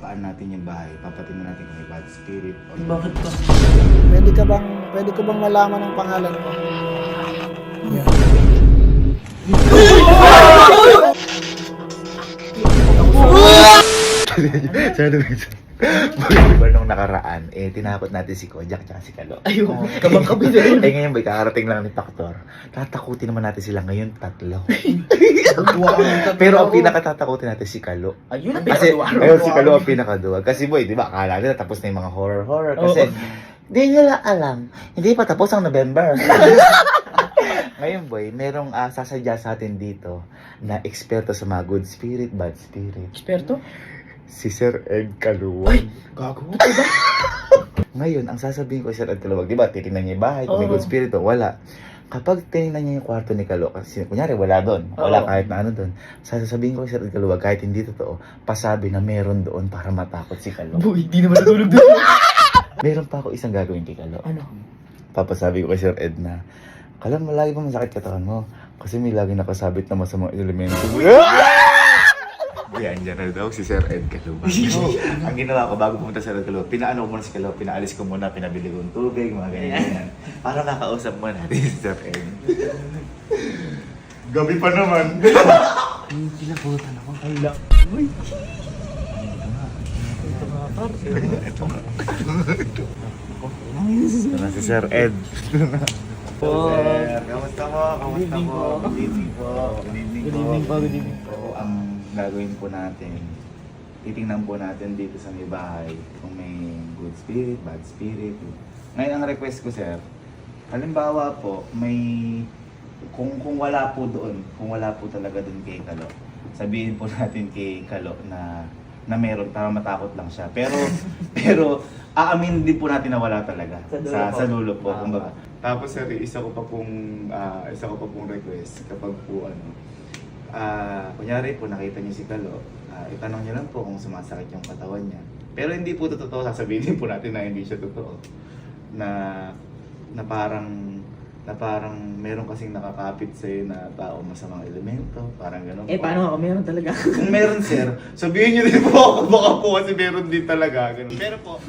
ibabaan natin yung bahay, papatingin natin kung may bad spirit or... Bakit pa? Pwede ko bang malaman ang pangalan ko? Yeah. Diba nung nakaraan, tinakot natin si Kojak tsaka si Kalo. Ayun, kabang-kabi na rin. Ngayon ba, kakarating lang ni Paktor. Tatakutin naman natin sila ngayon, tatlo. Pero ang pinakatatakutin natin si Kalo. Ayun ang Kasi, pinakaduwag. ayun, si Kalo ang pinakaduwag. Kasi boy, di ba, akala nila tapos na yung mga horror. Kasi, di nila alam, hindi pa tapos ang November. Ngayon boy, merong sasadya sa atin dito na eksperto sa mga good spirit, bad spirit. Eksperto? Si Sir Ed Kaluwag. Gago. Ngayon, ang sasabihin ko Sir Ed Kaluwag, di ba, titingnan niya yung bahay, kung may good spirit o wala. Kapag tinignan niya yung kwarto ni Kalo, kasi kunyari wala doon, wala kahit na ano doon, sasabihin ko Sir Ed Kaluwag, kahit hindi totoo, pasabi na meron doon para matakot si Kalo. Boy, di naman natulog doon. Meron pa ako isang gagawin kay Kalo. Ano? Papasabi ko kay Sir Ed na, Kalo, malagi ba masakit katawan mo? Kasi may lagi nakasabit na masamang elemento. Yan, dyan na daw si Sir Ed Kaluwag. Ang ginawa ko bago pumunta sa Sir Ed Kaluwag, pinaano ko muna si Kaluwag, pinaalis ko muna, pinabili ko ng tubig, mga ganyan. Para makausap mo natin si Sir Ed. Gabi pa naman. Pinakutan ako. Ay lang. Uy. Ito nga, par. Ito nga. Ito na si Sir Ed. Sir, kamusta mo? Kamusta mo? Good evening po. Good evening po. Good evening po, good evening po. So, ang gagawin po natin, titingnan po natin dito sa may bahay kung may good spirit, bad spirit. Ngayon ang request ko sir, halimbawa po, may kung wala po doon, kung wala po talaga doon kay Kalo, sabihin po natin kay Kalo na meron para matakot lang siya. Pero aamin din po natin na wala talaga sa dulo po. Kumbaga. Tapos sir, isa ko pa pong request kapag po kunyari po nakita niyo si Kalo, itanong niyo lang po kung sumasakit yung katawan niya. Pero hindi po ito totoo, sasabihin po natin na hindi siya totoo. Na parang meron kasing nakakapit sa'yo na tao masamang elemento, parang gano'n. Paano ako? Meron talaga. Kung meron sir, sabihin niyo din po ako, baka po kasi meron din talaga. Ganun. Pero po,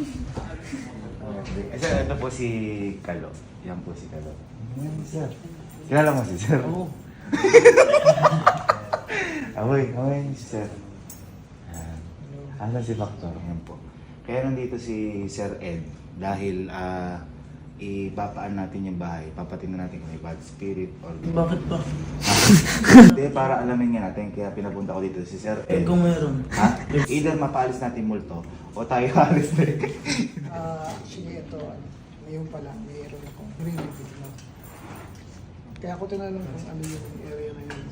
sir, ito po si Kalo. Yan po si Kalo. Sir. Kilala mo si sir? Oo. Amoy, sir. Ano si Paktor? Yan po. Kaya nandito si Sir Ed dahil ibabaan natin yung bahay, papatingnan natin kung may bad spirit or... Bakit pa? Hindi, para alamin nga natin, kaya pinapunta ko dito si Sir Ed. Kung meron. Ha? Either mapaalis natin multo o tayo alis na. Actually, ito, ngayon pa lang, mayroon akong re-review na. Kaya ako tinanong kung ano yung area na yun.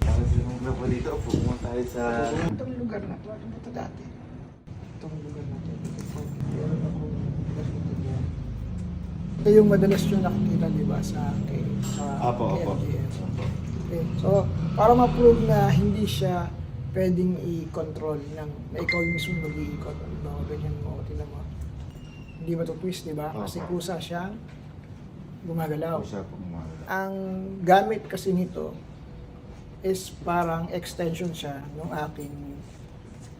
Tapos yung grupo dito, pumunta tayo sa... Itong lugar na ito, ano ba ito dati? Itong lugar na ito, meron akong nakikita dyan. Ito yung madalas yung nakikita, di ba, sa Apo. LGS. Okay. So, para ma-prove na hindi siya pwedeng i-control ng na ikaw yung mismo mag-i-ikot. Ano, ganyan mo, tinan mo. Hindi matutwist, di ba? Kasi kusa siyang gumagalaw. Siya po gumagalaw. Ang gamit kasi nito is parang extension siya ng aking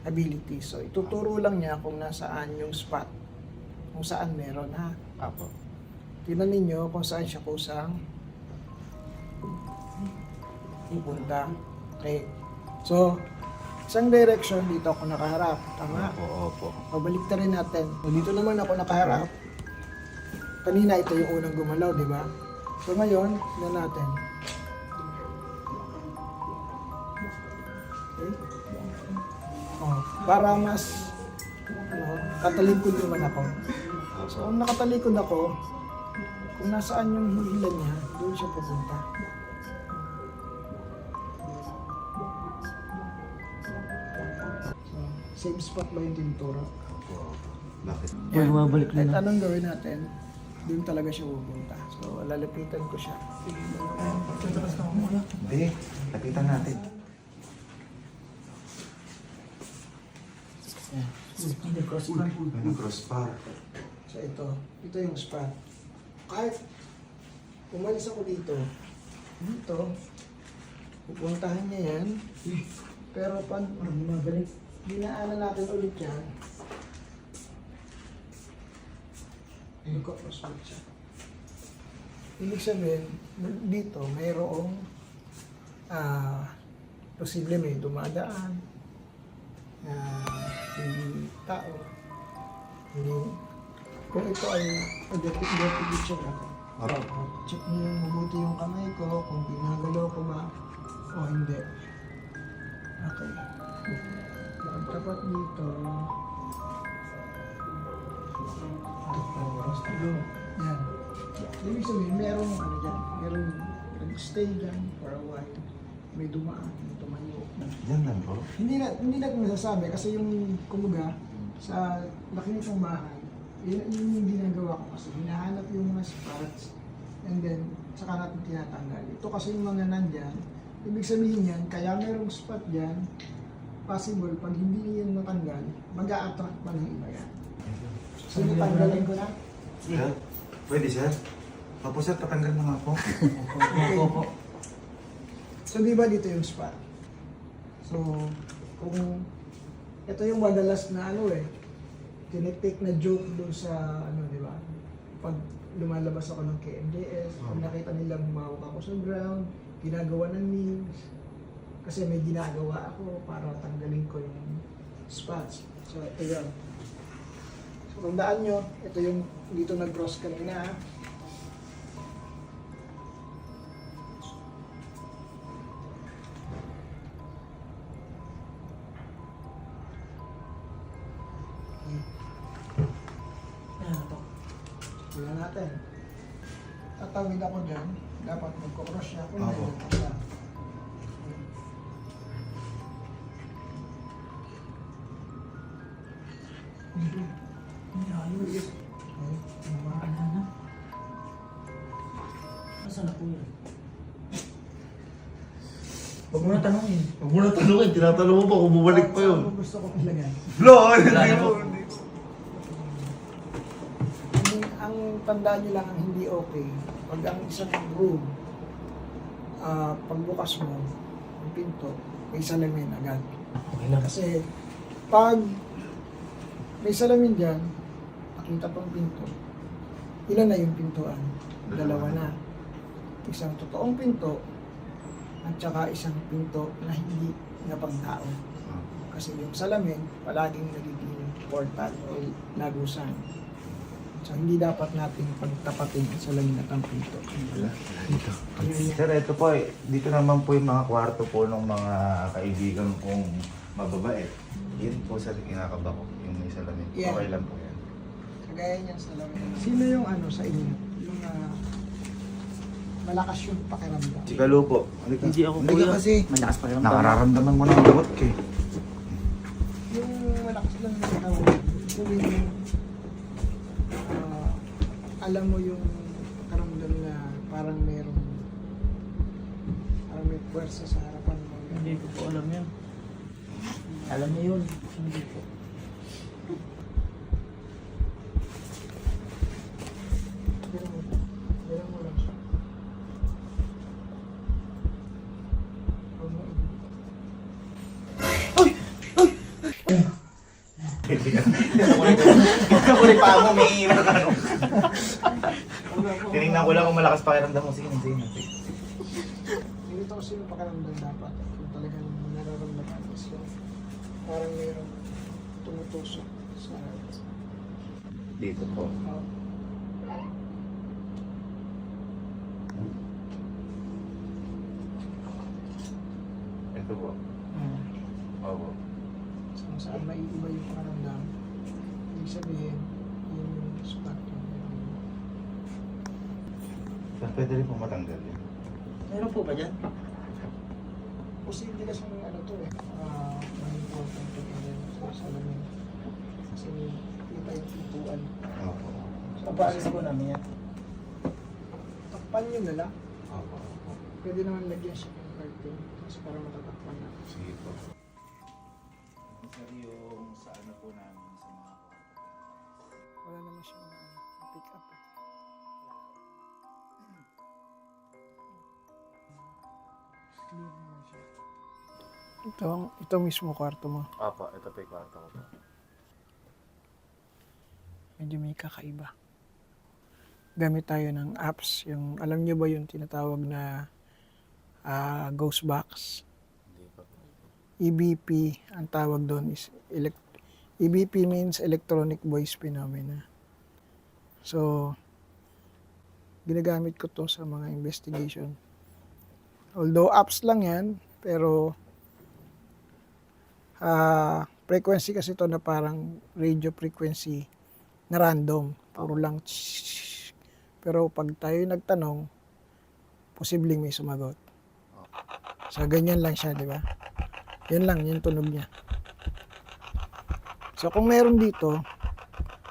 ability. So, ituturo lang niya kung nasaan yung spot, kung saan meron, ha? Apo. Tingnan ninyo kung saan siya kusang pupunta. Okay. So, isang direction, dito ako nakaharap. Tama? Opo. Pabalik na rin natin. So, dito naman ako nakaharap. Kanina ito yung unang gumalaw, di ba? So, ngayon, tignan natin. Okay. Oh, para mas katalikod naman ako. So, kung nakatalikod ako, kung nasaan yung hihilan niya, doon siya pupunta. So, same spot ba yung tinuturo? Bakit? Boy, bumabalik Kahit na. anong gawin natin, doon talaga siya pupunta. So, lalapitan ko siya. Hindi, lapitan natin. Ano crossbar? So, ito yung spot. Kahit umalis ako dito, pupuntahan niya yan. Pero pan, Bumabalik. dinaanan natin ulit yan. Nagkakros ulit siya. Ibig sabihin, dito mayroong posible may dumadaan na hindi tao. Hindi, kung ito ay identity check ako. Check niyo yung mabuti yung kamay ko, kung ginagalaw ko ba o hindi. Okay. Tapat dito. Yan. Ibig sabihin, merong ano dyan, merong nag-stay dyan for a while. May dumaan, may tumayo. Yan lang po. Hindi na masasabi kasi yung kumbaga sa laki nitong bahay, yun yung ginagawa ko kasi hinahanap yung mga spots and then saka natin tinatanggal. Ito kasi yung mga nandyan, ibig sabihin yan, kaya merong spot dyan, possible pag hindi yan natanggal, mag-a-attract pa ng iba yan. So tanggalin ko na. Sir, pwede sir? Opo sir, tatanggal na nga po. Okay. So di ba dito yung spot? So kung ito yung madalas na ano tinitake na joke doon sa ano, di ba? Pag lumalabas ako ng KMJS, pag nakita nila humawak ako sa ground, ginagawa ng memes, kasi may ginagawa ako para tanggalin ko yung spots. So ito yun. So tandaan nyo, ito yung dito nag-cross kanina. Tingnan natin. Tatawid ako dyan. Dapat magkocross siya. Kung Oo. hindi, siya. Hindi. Hindi ayos. Okay. Ano ba? Ano na? Nasaan na po yun? Huwag mo na tanongin. Huwag mo na tanongin, tinatanong mo pa kung bumalik pa yun. Saan ko gusto ko ilagay? Bro, Wala na po. Ang tandaan nyo lang ang hindi okay, pag ang isang room, pagbukas mo, ang pinto, may salamin agad. Okay lang. Kasi pag may salamin dyan, nakita pang pinto, ilan na yung pintuan? Dalawa na. Isang totoong pinto, at saka isang pinto na hindi na pangtao. Kasi yung salamin, palaging nagiging portal o lagusan. So, hindi dapat natin pagtapatin ang salamin at ang pinto. Sir, ito po dito naman po yung mga kwarto po ng mga kaibigan kong mababait. Yun po sir, kinakaba ko, yung may salamin. Yeah. Okay lang po yan. Kagaya niyan salamin. Sino yung ano sa inyo? Yung malakas yung pakiramdam. Si Kalu po. Halika. Hindi ako Halika kuya. kasi. Malakas pa yung Nakararamdaman mo ng lungkot ka eh. Yung malakas lang yung pakiramdam. Yung alam mo yung karamdam na parang may puwersa sa harapan mo. Hindi ko po alam yan. Alam niya yun. Hindi po. Bilang mo lang siya. Huwag mo Ito pa mo, may hirap ka. Tinignan ko lang kung malakas pakiramdam mo. Sige, sige. Ganito kasi yung pakiramdam dapat. Kung talagang nararamdaman is yung parang mayroong tumutusok sa Dito po. Ito po. Opo. kung saan may iba yung pakiramdam. Ibig sabihin, yung spot yung Sir, pwede rin po matanggal yun. Meron po ba dyan? posible kasi yung ano to may important to sa salamin. Kasi kita yung pintuan. Opo. So, Papaalis po namin yan. takpan nyo na lang. Opo. Opo. Pwede naman lagyan siya ng curtain kasi para matatakpan na. Sige po. Sir, yung sa ano po namin sa mga Wala naman siyang pick up. Clear naman siya. Ito mismo kwarto mo. Opo, ito po yung kwarto ko po. Medyo may kakaiba. Gamit tayo ng apps. Yung, alam nyo ba yung tinatawag na ghost box? Hindi pa po. EVP, ang tawag doon is EVP means electronic voice phenomena. So, ginagamit ko to sa mga investigation. Although apps lang yan, pero frequency kasi to na parang radio frequency na random. Puro lang tsh. Pero pag tayo nagtanong, posibleng may sumagot. So, ganyan lang siya, di ba? Yan lang, yung tunog niya. So, kung meron dito,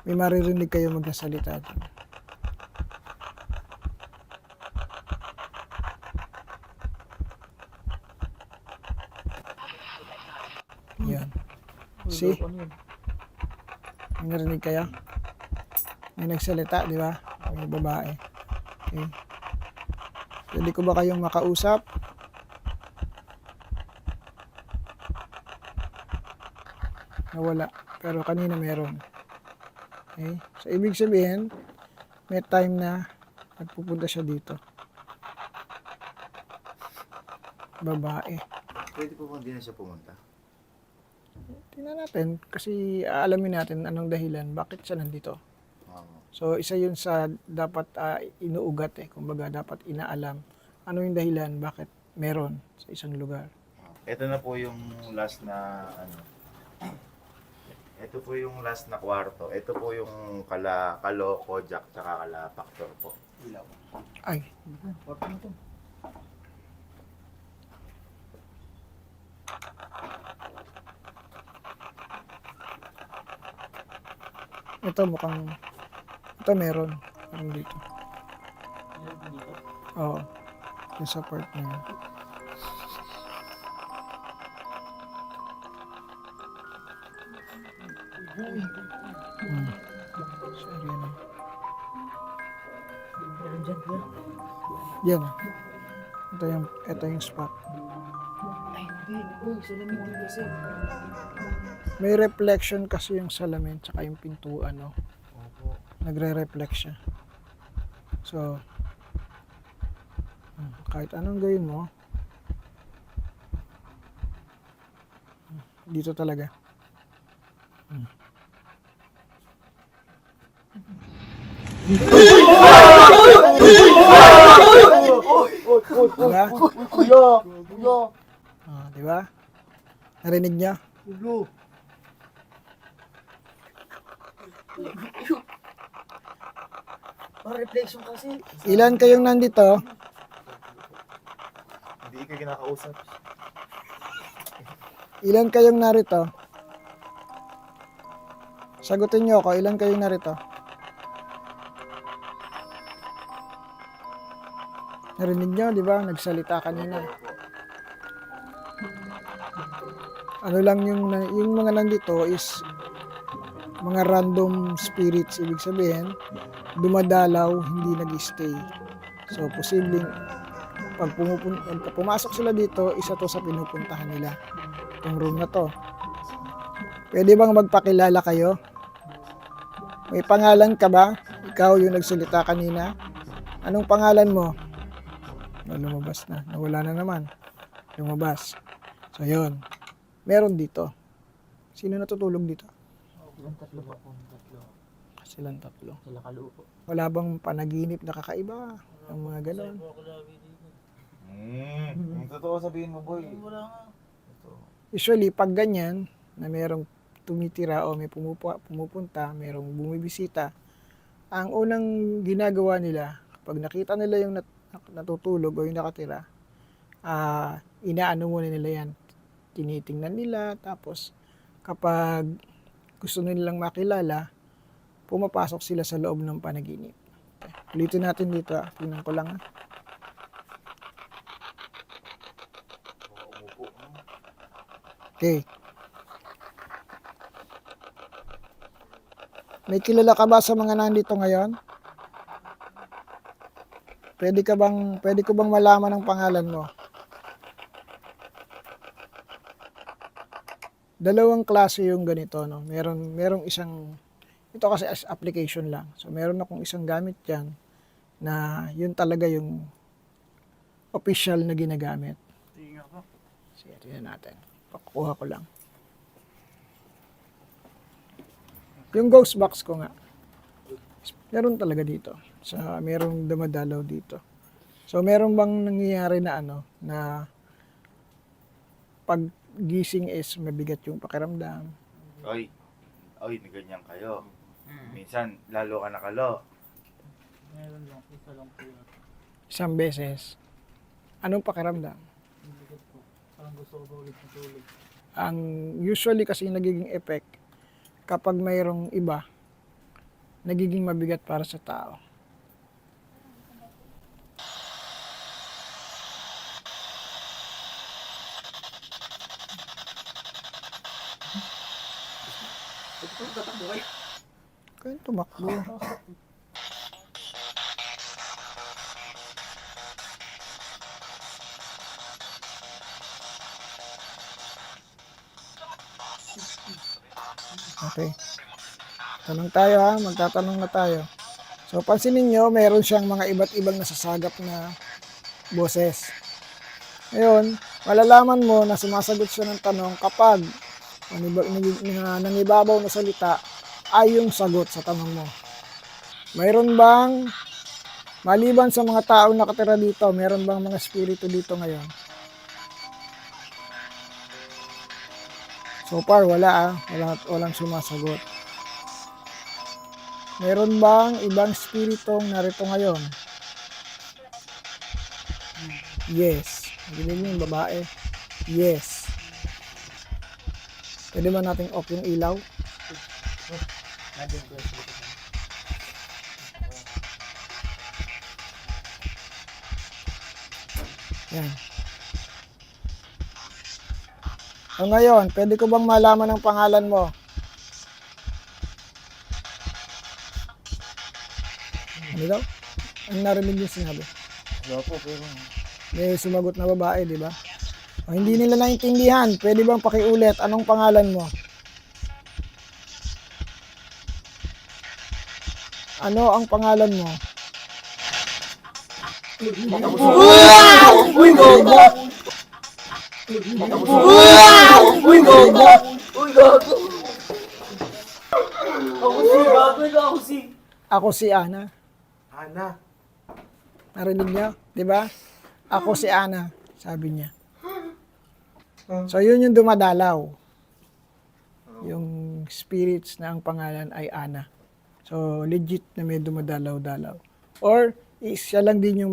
may maririnig kayo magsasalita. Yan. See? May narinig kayo? May nagsalita, di ba? May babae. Okay. Pwede ko ba kayong makausap? Nawala. Pero kanina meron. Okay. So, ibig sabihin, may time na nagpupunta siya dito. Babae. Pwede po kung di na siya pumunta? Tingnan natin kasi aalamin natin anong dahilan bakit siya nandito. So isa yun sa dapat inuugat kumbaga dapat inaalam ano yung dahilan bakit meron sa isang lugar. Ito na po yung last na ano. Ito po yung last na kwarto. Ito po yung kalo, kojak, tsaka kala factor po. Ay, ito mukhang ito meron dito. Oo. Yung sa part na yun. Sorry na. Meron dyan, kuya. Yan. Ito yung spot. Ay, hindi. Uy, salamin din kasi. May reflection kasi yung salamin tsaka yung pintuan, no? Nagre-reflect siya. So, kahit anong gawin mo, dito talaga. Diba? Kuya! Diba? Narinig niya? Kuya! Reflection kasi. Ilan kayong nandito? Hindi ka kinakausap. Ilan kayong narito? Sagutin niyo ako, ilan kayong narito? Narinig niyo, di ba? Nagsalita kanina. Ano lang yung mga nandito is mga random spirits, ibig sabihin, dumadalaw, hindi nag-stay. So, posibleng pag pumasok sila dito, isa to sa pinupuntahan nila. Itong room na to. Pwede bang magpakilala kayo? May pangalan ka ba? Ikaw yung nagsalita kanina. Anong pangalan mo? Lumabas na. Nawala na naman. Lumabas. So, yun. Meron dito. Sino natutulog dito? Silang tatlo po. Tatlo. Silang tatlo. Sila kaluo po. Wala bang panaginip na kakaiba? Ang mga ganon. Yung totoo sabihin mo, boy. Wala nga. Usually, pag ganyan, na merong tumitira o may pumupunta, merong bumibisita, ang unang ginagawa nila, kapag nakita nila yung natutulog o yung nakatira, inaano muna nila yan. Tinitingnan nila, tapos kapag gusto nilang makilala, pumapasok sila sa loob ng panaginip. Okay. Ulitin natin dito. Tingnan ko lang. Okay. May kilala ka ba sa mga nandito ngayon? Pwede ko bang malaman ang pangalan mo? dalawang klase yung ganito, no? Merong isang, ito kasi as application lang. So, meron akong isang gamit dyan na yun talaga yung official na ginagamit. Sige, tingnan natin. Pakuha ko lang. Yung ghost box ko nga, meron talaga dito. Merong dumadalaw dito. So, meron bang nangyayari na na pag gising is mabigat yung pakiramdam? Oy, ganyan kayo. Minsan, lalo ka nakalo. Meron lang, isa lang po yun. Isang beses. Anong pakiramdam? Ang bigat po. Parang gusto ko ba ulit matulog. Ang usually kasi nagiging effect kapag mayroong iba, nagiging mabigat para sa tao. Kaya tumakbo. Okay. Tanong tayo ha, magtatanong na tayo. So pansinin nyo, meron siyang mga iba't ibang nasasagap na boses. Ngayon, malalaman mo na sumasagot siya ng tanong kapag nangibabaw na salita ay yung sagot sa tanong mo. Mayroon bang, maliban sa mga taong nakatira dito, meron bang mga spirito dito ngayon? So far, wala walang sumasagot. Meron bang ibang spiritong narito ngayon? Yes. Dinig mo yung babae? Yes. Pwede ba nating off yung ilaw? Nandun ko yung Yan. O ngayon, pwede ko bang malaman ang pangalan mo? Ano daw? Ang narinig yung sinabi? Wala po, pero... May sumagot na babae, di ba? O, hindi nila naintindihan. Pwede bang pakiulit? Anong pangalan mo? Ano ang pangalan mo? Uy, gago! Uy, gago! Uy, gago! Ako si Ana. Ana. Narinig niyo? Di ba? Ako si Ana, sabi niya. So, yun yung dumadalaw. Yung spirits na ang pangalan ay Ana. So, legit na may dumadalaw-dalaw. Or, siya lang din yung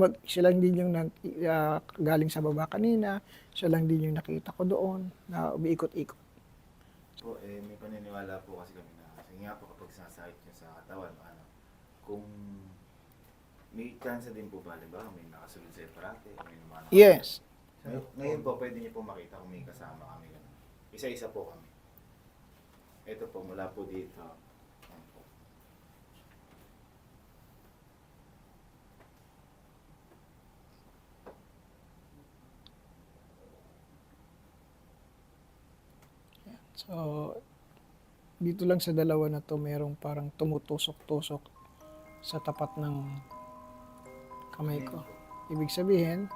galing sa baba kanina. Siya lang din yung nakita ko doon na umiikot-ikot. Po, may paniniwala po kasi kami na kasi nga po kapag sinasakit nyo sa katawan, kung may chance din po ba, diba? May nakasunod sa parate, may naman. Yes. Ngayon po, pwede niyo po makita kung may kasama kami. Isa-isa po kami. Ito po, mula po dito. Ayan po. So, dito lang sa dalawa na to, merong parang tumutusok-tusok sa tapat ng kamay ko. Ibig sabihin,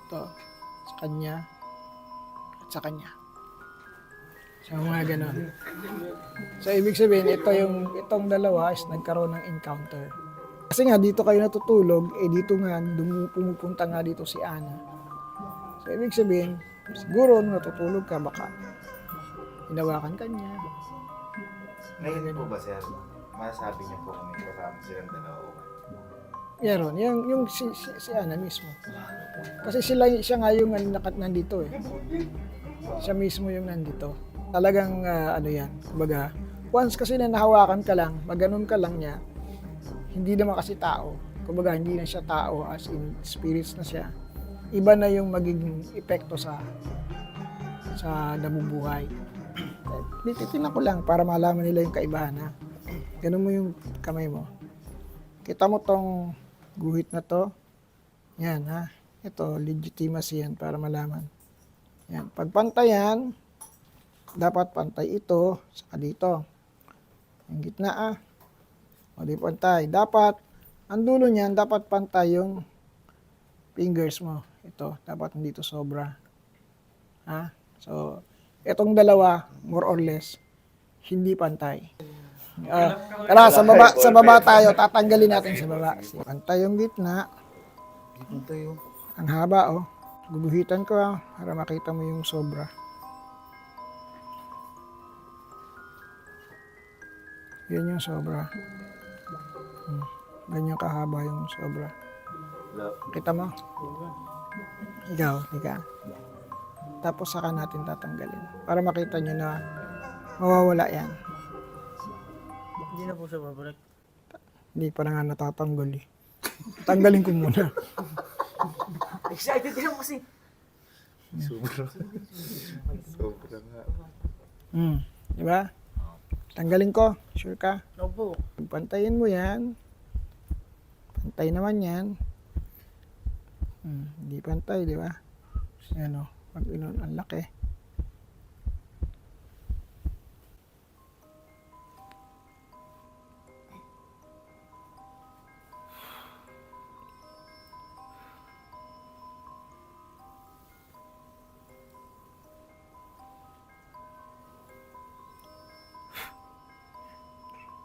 ito, sa kanya, at sa kanya. So, mga ganon. So, ibig sabihin, itong dalawa is nagkaroon ng encounter. Kasi nga, dito kayo natutulog, dito nga, pumupunta nga dito si Ana. So, ibig sabihin, siguro, nung natutulog ka, baka hinawakan ka niya. Ngayon po ba, sir? Masasabi niyo po kung may kasama silang dalawa o Meron, yung si Ana mismo. Kasi siya nga yung nandito eh. Siya mismo yung nandito. Talagang ano yan, kumbaga, once kasi na nahawakan ka lang, maganon ka lang niya, hindi naman kasi tao. Kumbaga, hindi na siya tao, as in spirits na siya. Iba na yung magiging epekto sa nabubuhay. Titinan ko lang para malaman nila yung kaibahan ha. Ganun mo yung kamay mo. Kita mo tong guhit na to. Yan ha. Ito, legitimacy yan para malaman. Yan. Pagpantayan, dapat pantay ito saka dito. Yung gitna O di pantay. Dapat, ang dulo niyan, dapat pantay yung fingers mo. Ito, dapat hindi ito sobra. Ha? So, itong dalawa, more or less, hindi pantay. Tara, sa baba tayo, tatanggalin natin sa baba. Pantay yung gitna. Ang haba, Guguhitan ko, para makita mo yung sobra. Yan yung sobra. Ganyan kahaba yung sobra. Kita mo? Ikaw. Tapos saka natin tatanggalin. Para makita nyo na mawawala yan. Hindi na po siya babalik. Hindi pa na nga natatanggal eh. Tanggalin ko muna. Excited din ako kasi. Sobra nga. Di ba? Tanggalin ko. Sure ka? Opo. Pantayin mo yan. Pantay naman yan. Hindi pantay, di ba? Yan pag inon, ang laki.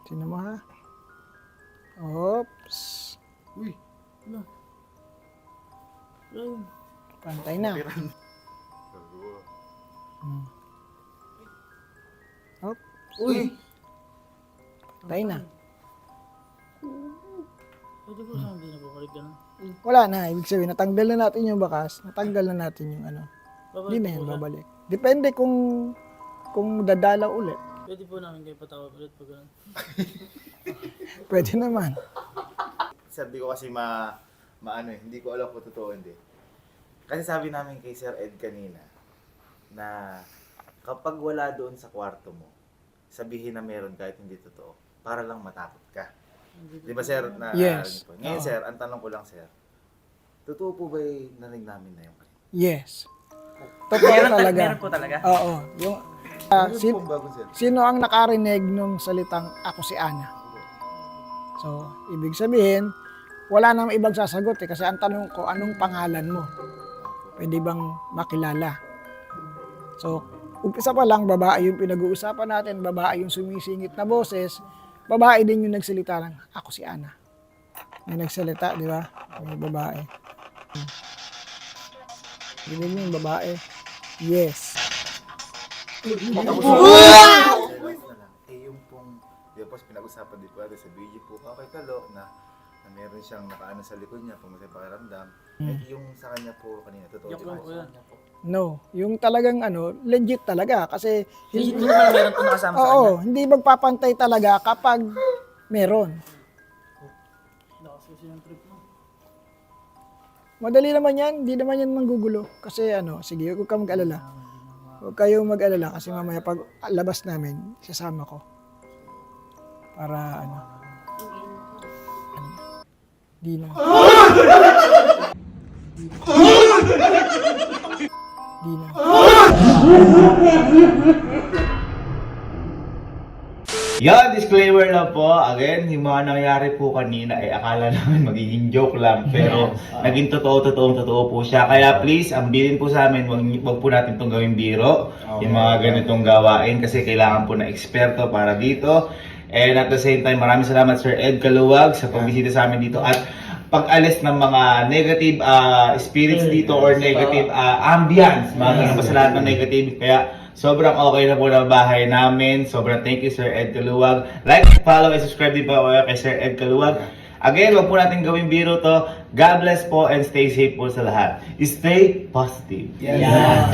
Sino mo ha? Oops. Uy. Ano? Ay. Pantay na. Hop. Uy. Pantay na. Pwede po saan hindi na babalik ganun? Wala na. Ibig sabihin, natanggal na natin yung bakas. Natanggal na natin yung Hindi na yan babalik. Depende kung dadalaw ulit. Pwede po namin kayo patawag ulit pag ganun. Pwede naman. Sabi ko kasi hindi ko alam kung totoo hindi. Kasi sabi namin kay Sir Ed kanina na kapag wala doon sa kwarto mo, sabihin na meron kahit hindi totoo para lang matakot ka. Di ba sir? Yes. Ngayon sir, ang tanong ko lang sir, totoo po ba narinig namin na yung Yes. Totoo talaga. Meron po talaga? Oo. Yung, bagong sir? sino ang nakarinig nung salitang ako si Ana? So, ibig sabihin, wala namang ibang sasagot kasi ang tanong ko, anong pangalan mo? Pwede bang makilala? So, umpisa pa lang, babae yung pinag-uusapan natin, babae yung sumisingit na boses, babae din yung nagsalita ng ako si Ana. May nagsalita, di ba? May babae. Hindi yung babae. Yes. Yung pong, di ba pinag-usapan din po natin sa video po kay Kalo na meron siyang nakaano sa likod niya, pumatay pakiramdam. Yung sa kanya po kanina, totoo Joke lang po yun. No, yung talagang legit talaga kasi Hindi po naman meron po nakasama sa oo, kanya. hindi magpapantay talaga kapag meron. Nakasusi yung trip mo. Madali naman yan, hindi naman yan manggugulo. Kasi sige, huwag kang mag-alala. Huwag kayong mag-alala kasi mamaya pag labas namin, sasama ko. Para di na. Di na. Yan, disclaimer lang po. Again, yung mga nangyari po kanina ay akala namin magiging joke lang. Pero naging totoo po siya. Kaya please, ambilin po sa amin, wag po natin itong gawing biro. Yung mga ganitong gawain kasi kailangan po na eksperto para dito. And at the same time, maraming salamat Sir Ed Kaluwag sa pagbisita sa amin dito. At pag-alis ng mga negative spirits dito or negative ambience, mga sa lahat ng negative. Kaya sobrang okay na po na bahay namin. Sobrang thank you Sir Ed Kaluwag. Like, follow, and subscribe din po kayo kay Sir Ed Kaluwag. Again, wag po natin gawing biro to. God bless po and stay safe po sa lahat. Stay positive. Yeah.